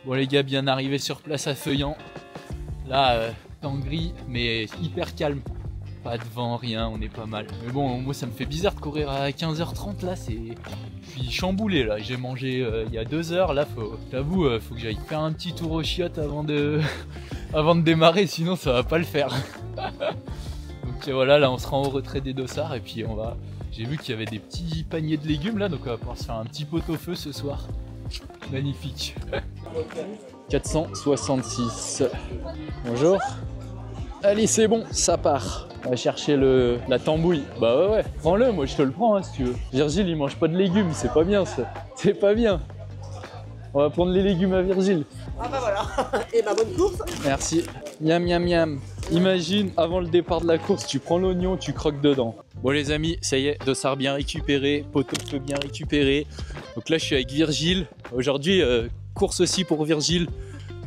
Bon les gars, bien arrivé sur place à Feuillan. Là, temps gris, mais hyper calme. Pas de vent, rien, on est pas mal. Mais bon, moi ça me fait bizarre de courir à 15h30 là, je suis chamboulé là. J'ai mangé il y a 2 heures, là j'avoue, faut que j'aille faire un petit tour aux chiottes avant de démarrer, sinon ça va pas le faire. Donc voilà, là on se rend au retrait des dossards et puis j'ai vu qu'il y avait des petits paniers de légumes là, donc on va pouvoir se faire un petit pot-au-feu ce soir. Magnifique. 466. Bonjour. Allez, c'est bon, ça part. On va chercher la tambouille. Bah ouais, prends-le, moi je te le prends hein, si tu veux. Virgile, il mange pas de légumes, c'est pas bien ça. C'est pas bien. On va prendre les légumes à Virgile. Ah bah voilà. Et ma bonne course. Merci. Miam miam miam. Imagine, avant le départ de la course, tu prends l'oignon, tu croques dedans. Bon les amis, ça y est, dossard bien récupéré, pot-au-feu bien récupéré. Donc là je suis avec Virgile. Aujourd'hui, course aussi pour Virgile.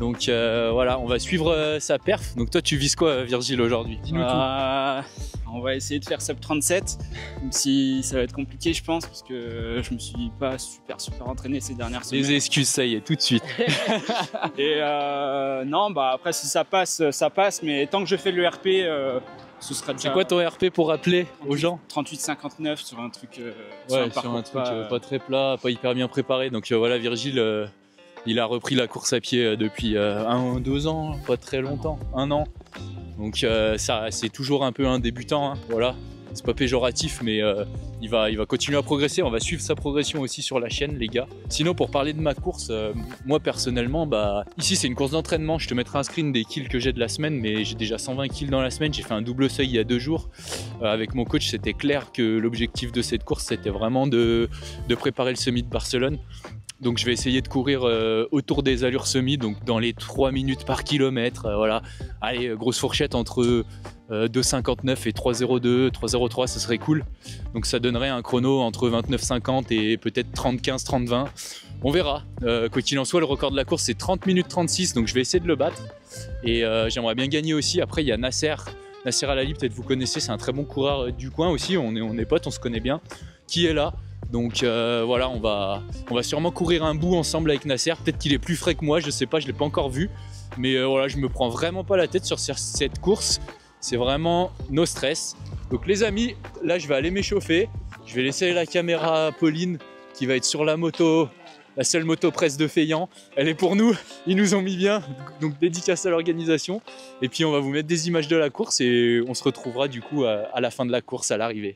Donc voilà, on va suivre sa perf. Donc toi tu vises quoi Virgile aujourd'hui? Dis-nous tout. On va essayer de faire sub 37, même si ça va être compliqué je pense, parce que je me suis pas super entraîné ces dernières semaines. Les excuses, ça y est, tout de suite. Et non, bah après si ça passe, ça passe, mais tant que je fais le RP, ce sera déjà... C'est quoi ton RP pour rappeler aux gens? 38,59 sur un truc... ouais, sur un truc pas très plat, pas hyper bien préparé. Donc voilà, Virgile, il a repris la course à pied depuis 2 ans, pas très longtemps, 1 an. Donc ça, c'est toujours un peu un débutant, hein, voilà. C'est pas péjoratif, mais il va continuer à progresser. On va suivre sa progression aussi sur la chaîne, les gars. Sinon, pour parler de ma course, moi personnellement, ici c'est une course d'entraînement. Je te mettrai un screen des kills que j'ai de la semaine, mais j'ai déjà 120 kills dans la semaine. J'ai fait un double seuil il y a 2 jours. Avec mon coach, c'était clair que l'objectif de cette course, c'était vraiment de préparer le semi de Barcelone. Donc je vais essayer de courir autour des allures semi, donc dans les 3 minutes par kilomètre, voilà. Allez, grosse fourchette entre 2,59 et 3,02, 3,03, ça serait cool. Donc ça donnerait un chrono entre 29,50 et peut-être 30,15, 30,20. On verra. Quoi qu'il en soit, le record de la course c'est 30 minutes 36, donc je vais essayer de le battre. Et j'aimerais bien gagner aussi. Après il y a Nasser Alali, peut-être vous connaissez, c'est un très bon coureur du coin aussi, on est potes, on se connaît bien, qui est là. Donc voilà, on va sûrement courir un bout ensemble avec Nasser. Peut-être qu'il est plus frais que moi, je sais pas, je l'ai pas encore vu. Mais voilà, je me prends vraiment pas la tête sur cette course. C'est vraiment no stress. Donc les amis, là je vais aller m'échauffer. Je vais laisser la caméra à Pauline qui va être sur la moto, la seule moto presse de Feuillan. Elle est pour nous, ils nous ont mis bien. Donc dédicace à l'organisation. Et puis on va vous mettre des images de la course et on se retrouvera du coup à la fin de la course, à l'arrivée.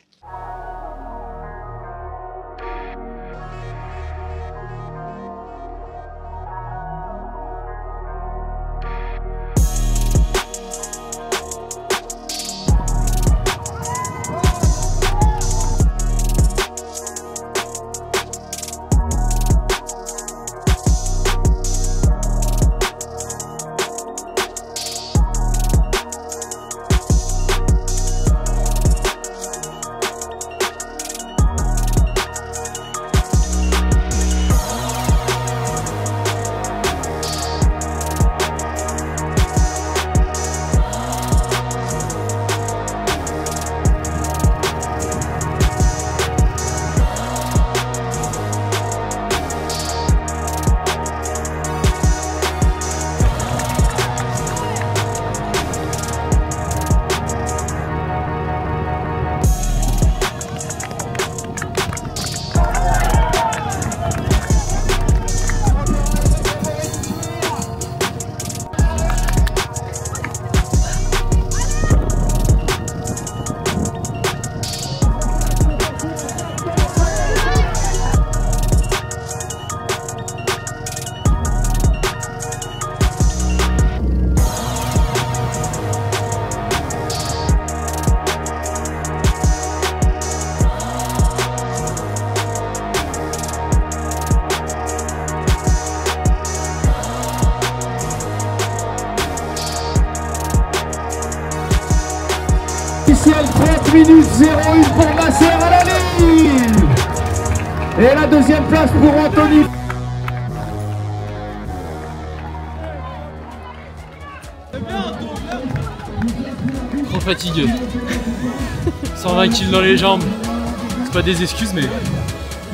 Officiel 30 minutes 01 pour Nasser Alali. Et la deuxième place pour Anthony. Trop fatigué. 120 kills dans les jambes. C'est pas des excuses mais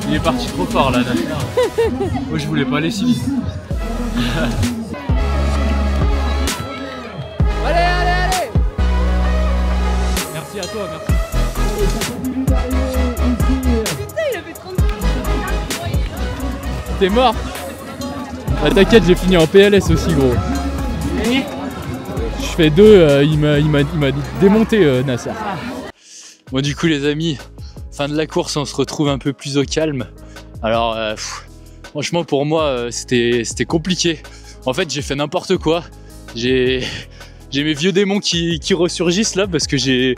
il est parti trop fort là. Moi je voulais pas aller si vite. Allez. Merci à toi, merci. Putain, il a fait 30 minutes. T'es mort? Bah t'inquiète, j'ai fini en PLS aussi, gros. Je fais 2, il m'a démonté, Nasser. Bon, du coup, les amis, fin de la course, on se retrouve un peu plus au calme. Alors, franchement, pour moi, c'était compliqué. En fait, j'ai fait n'importe quoi. J'ai mes vieux démons qui ressurgissent là parce que j'ai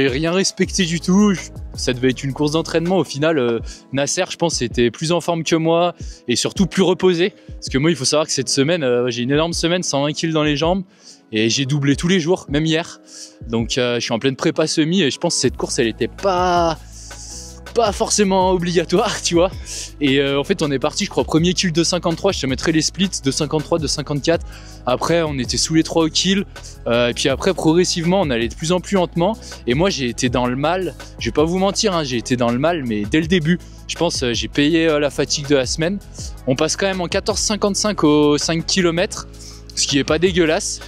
rien respecté du tout. Ça devait être une course d'entraînement. Au final, Nasser, je pense, était plus en forme que moi et surtout plus reposé. Parce que moi, il faut savoir que cette semaine, j'ai une énorme semaine, 120 kg dans les jambes. Et j'ai doublé tous les jours, même hier. Donc, je suis en pleine prépa semi et je pense que cette course, elle était pas forcément obligatoire, tu vois. Et en fait, on est parti, je crois, premier kill de 53. Je te mettrai les splits de 53, de 54. Après, on était sous les 3 au kill. Et puis après, progressivement, on allait de plus en plus lentement. Et moi, j'ai été dans le mal. Je vais pas vous mentir, hein, j'ai été dans le mal, mais dès le début. Je pense j'ai payé la fatigue de la semaine. On passe quand même en 14,55 aux 5 km. Ce qui est pas dégueulasse,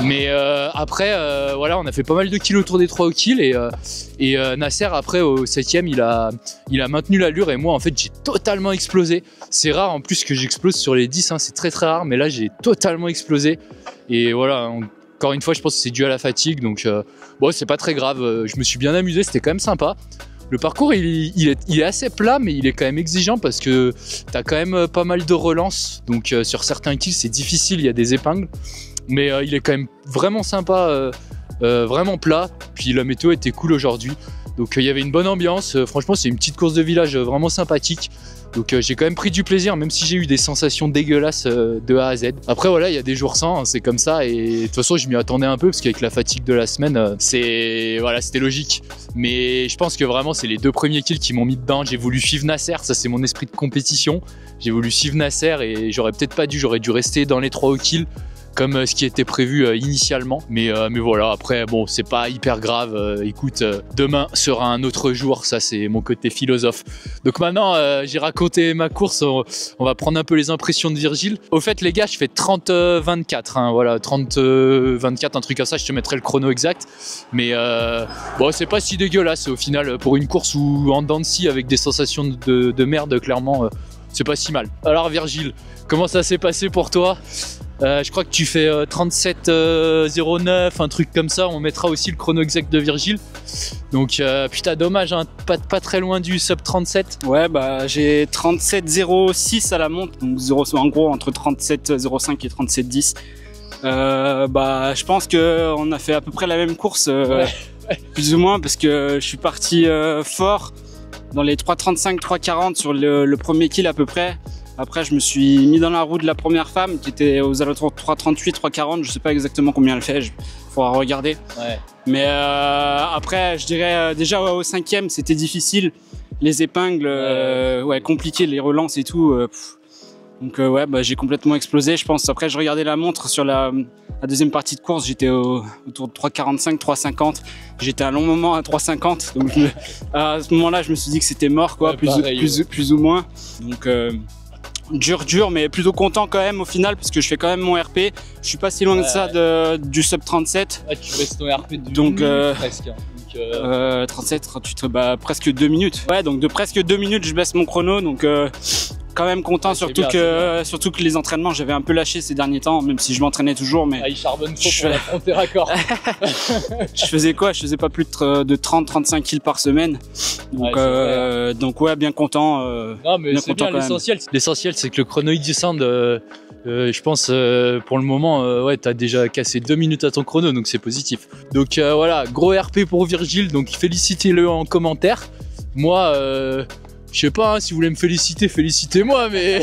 mais après voilà, on a fait pas mal de kills autour des 3 au kill et Nasser après au 7ème il a maintenu l'allure et moi en fait j'ai totalement explosé. C'est rare en plus que j'explose sur les 10, hein, c'est très rare, mais là j'ai totalement explosé et voilà, encore une fois je pense que c'est dû à la fatigue, donc bon c'est pas très grave, je me suis bien amusé, c'était quand même sympa. Le parcours il est assez plat, mais il est quand même exigeant parce que tu as quand même pas mal de relances. Donc sur certains kills c'est difficile, il y a des épingles. Mais il est quand même vraiment sympa, vraiment plat. Puis la météo était cool aujourd'hui. Donc il y avait une bonne ambiance. Franchement c'est une petite course de village vraiment sympathique. Donc j'ai quand même pris du plaisir, même si j'ai eu des sensations dégueulasses de A à Z. Après voilà, il y a des jours sans, hein, c'est comme ça. Et de toute façon je m'y attendais un peu parce qu'avec la fatigue de la semaine, c'était logique. Mais je pense que vraiment c'est les 2 premiers kills qui m'ont mis dedans. J'ai voulu suivre Nasser, ça c'est mon esprit de compétition. J'ai voulu suivre Nasser et j'aurais peut-être pas dû, j'aurais dû rester dans les 3 au kill comme ce qui était prévu initialement. Mais voilà, après bon, c'est pas hyper grave. Écoute, demain sera un autre jour, ça c'est mon côté philosophe. Donc maintenant j'ai raconté ma course, on va prendre un peu les impressions de Virgile. Au fait les gars, je fais 30-24, hein, voilà, 30-24, un truc comme ça, je te mettrai le chrono exact. Mais bon, c'est pas si dégueulasse au final pour une course où en dents de scie avec des sensations de merde, clairement, c'est pas si mal. Alors Virgile, comment ça s'est passé pour toi? Je crois que tu fais 37,09, un truc comme ça. On mettra aussi le chrono exact de Virgile. Donc putain dommage, hein, pas très loin du sub 37. Ouais bah j'ai 37,06 à la montre, donc 0, en gros entre 37,05 et 37,10. Bah je pense que on a fait à peu près la même course, plus ou moins, parce que je suis parti fort dans les 3,35, 3,40 sur le premier kill à peu près. Après, je me suis mis dans la roue de la première femme qui était aux alentours de 3,38, 3,40. Je sais pas exactement combien elle fait, il faudra regarder. Ouais. Mais après, je dirais déjà au 5e, c'était difficile. Les épingles, ouais, compliqué, les relances et tout. Donc ouais, bah, j'ai complètement explosé, je pense. Après, je regardais la montre sur la deuxième partie de course. J'étais autour de 3,45, 3,50. J'étais un long moment à 3,50. Donc à ce moment-là, je me suis dit que c'était mort, quoi, ouais, plus ou moins. Donc dur, mais plutôt content quand même au final parce que je fais quand même mon RP. Je suis pas si loin de ça du sub 37. Ah, tu restes ton RP de donc presque. Donc 37, 38, bah presque 2 minutes. Ouais, donc de presque 2 minutes, je baisse mon chrono. Donc quand même content, surtout que les entraînements, j'avais un peu lâché ces derniers temps, même si je m'entraînais toujours. Mais il charbonne trop pour l'affronter raccord. Je faisais quoi? Je faisais pas plus de 30-35 kills par semaine. Donc, donc ouais, bien content. Non mais c'est bien, l'essentiel c'est que le chrono il descende. Je pense pour le moment, ouais, t'as déjà cassé 2 minutes à ton chrono, donc c'est positif. Donc voilà, gros RP pour Virgile, donc félicitez-le en commentaire. Moi, je sais pas, hein, si vous voulez me féliciter, félicitez-moi, mais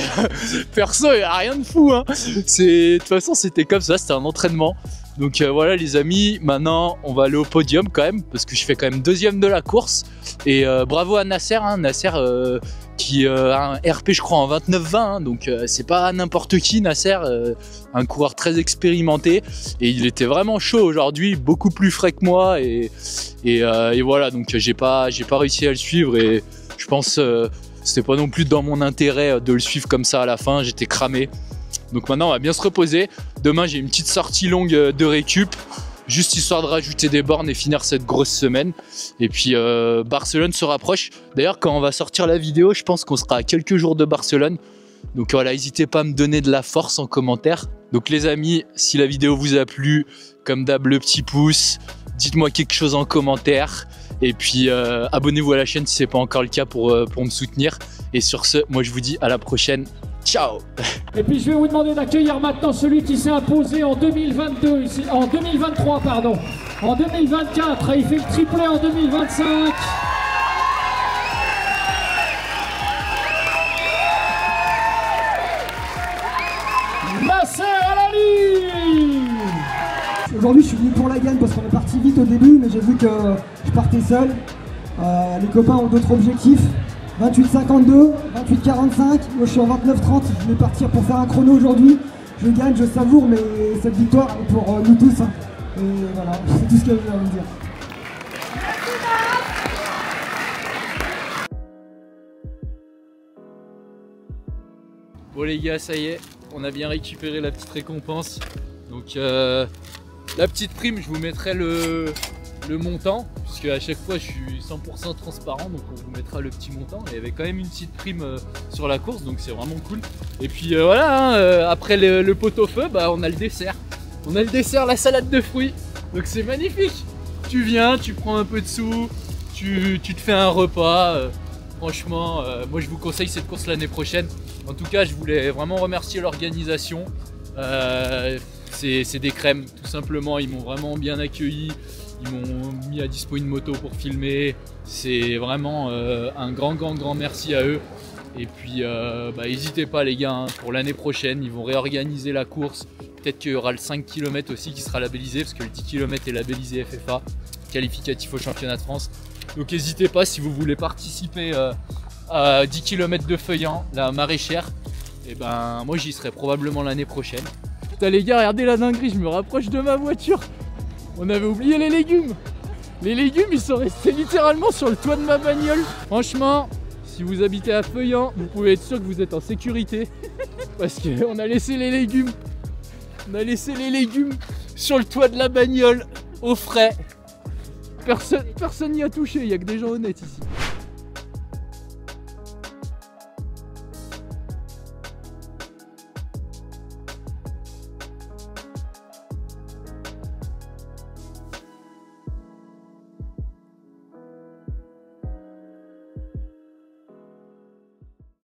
perso, il n'y a rien de fou. Hein. De toute façon, c'était comme ça, c'était un entraînement. Donc voilà les amis, maintenant on va aller au podium quand même, parce que je fais quand même 2e de la course. Et bravo à Nasser, hein, Nasser qui a un RP je crois en 29-20, hein, donc c'est pas n'importe qui Nasser, un coureur très expérimenté. Et il était vraiment chaud aujourd'hui, beaucoup plus frais que moi. Et voilà, donc j'ai pas réussi à le suivre et je pense c'était pas non plus dans mon intérêt de le suivre comme ça à la fin, j'étais cramé. Donc maintenant on va bien se reposer. Demain j'ai une petite sortie longue de récup, juste histoire de rajouter des bornes et finir cette grosse semaine. Et puis Barcelone se rapproche. D'ailleurs quand on va sortir la vidéo, je pense qu'on sera à quelques jours de Barcelone. Donc voilà, n'hésitez pas à me donner de la force en commentaire. Donc les amis, si la vidéo vous a plu, comme d'hab le petit pouce, dites-moi quelque chose en commentaire. Et puis abonnez-vous à la chaîne si ce n'est pas encore le cas pour me soutenir. Et sur ce, moi je vous dis à la prochaine. Ciao. Et puis je vais vous demander d'accueillir maintenant celui qui s'est imposé en 2022, en 2023 pardon, en 2024, il fait le triplé en 2025. Nasser Al-Ali. Aujourd'hui je suis venu pour la gagne parce qu'on est parti vite au début, mais j'ai vu que je partais seul. Les copains ont d'autres objectifs. 28,52, 28,45, moi je suis en 29,30, je vais partir pour faire un chrono aujourd'hui. Je gagne, je savoure, mais cette victoire est pour nous tous. Hein. Et voilà, c'est tout ce que je voulais vous dire. Bon les gars, ça y est, on a bien récupéré la petite récompense. Donc la petite prime, je vous mettrai le montant, puisque à chaque fois je suis 100% transparent, donc on vous mettra le petit montant. Il y avait quand même une petite prime sur la course, donc c'est vraiment cool. Et puis voilà, hein, après le pot-au-feu, bah, on a le dessert. On a le dessert, la salade de fruits, donc c'est magnifique. Tu viens, tu prends un peu de sous, tu te fais un repas. Franchement, moi je vous conseille cette course l'année prochaine. En tout cas, je voulais vraiment remercier l'organisation. C'est des crèmes, tout simplement. Ils m'ont vraiment bien accueilli. Ils m'ont mis à dispo une moto pour filmer. C'est vraiment un grand merci à eux. Et puis, n'hésitez pas les gars, hein, pour l'année prochaine, ils vont réorganiser la course. Peut-être qu'il y aura le 5 km aussi qui sera labellisé, parce que le 10 km est labellisé FFA, qualificatif au championnat de France. Donc n'hésitez pas si vous voulez participer à 10 km de Feuillant, la maraîchère. Et ben moi j'y serai probablement l'année prochaine. Putain les gars, regardez la dinguerie, je me rapproche de ma voiture. On avait oublié les légumes. Les légumes ils sont restés littéralement sur le toit de ma bagnole. Franchement, si vous habitez à Feuillant, vous pouvez être sûr que vous êtes en sécurité. Parce qu'on a laissé les légumes. On a laissé les légumes sur le toit de la bagnole, au frais. Personne n'y a touché, il n'y a que des gens honnêtes ici.